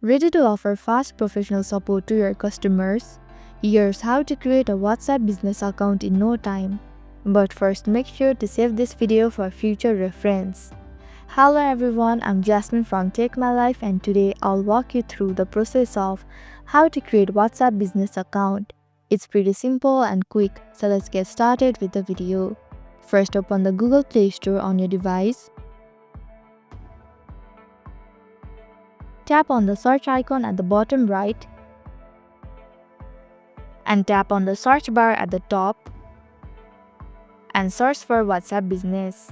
Ready to offer fast professional support to your customers? Here's how to create a WhatsApp business account in no time. But first, make sure to save this video for future reference. Hello everyone, I'm Jasmine from Take My Life, and today I'll walk you through the process of how to create WhatsApp business account. It's pretty simple and quick, so let's get started with the video. First, open the Google Play Store on your device. Tap on the search icon at the bottom right and tap on the search bar at the top and search for WhatsApp Business.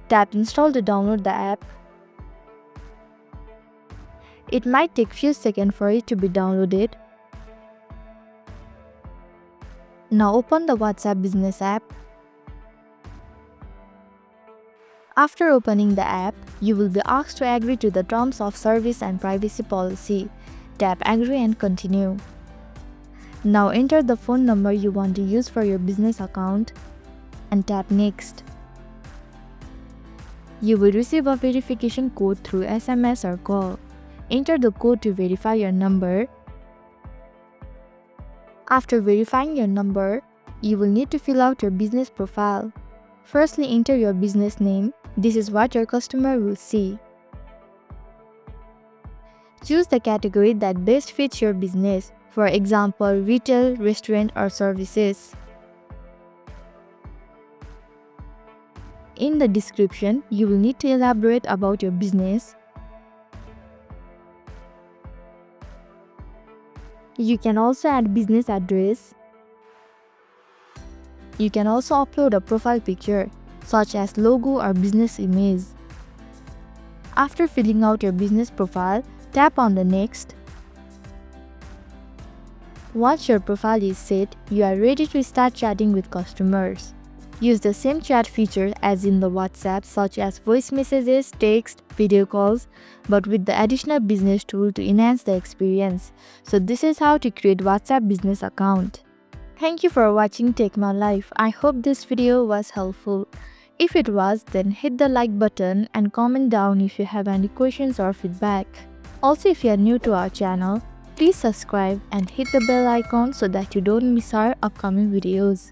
Tap Install to download the app. It might take few seconds for it to be downloaded. Now open the WhatsApp Business app. After opening the app, you will be asked to agree to the terms of service and privacy policy. Tap Agree and continue. Now enter the phone number you want to use for your business account and tap Next. You will receive a verification code through SMS or call. Enter the code to verify your number. After verifying your number, you will need to fill out your business profile. Firstly, enter your business name. This is what your customer will see. Choose the category that best fits your business, for example, retail, restaurant, or services. In the description, you will need to elaborate about your business. You can also add business address. You can also upload a profile picture, such as logo or business image. After filling out your business profile, tap on the Next. Once your profile is set, you are ready to start chatting with customers. Use the same chat feature as in the WhatsApp, such as voice messages, text, video calls, but with the additional business tool to enhance the experience. So this is how to create WhatsApp business account. Thank you for watching Take My Life. I hope this video was helpful. If it was, then hit the like button and comment down if you have any questions or feedback. Also, if you are new to our channel, please subscribe and hit the bell icon so that you don't miss our upcoming videos.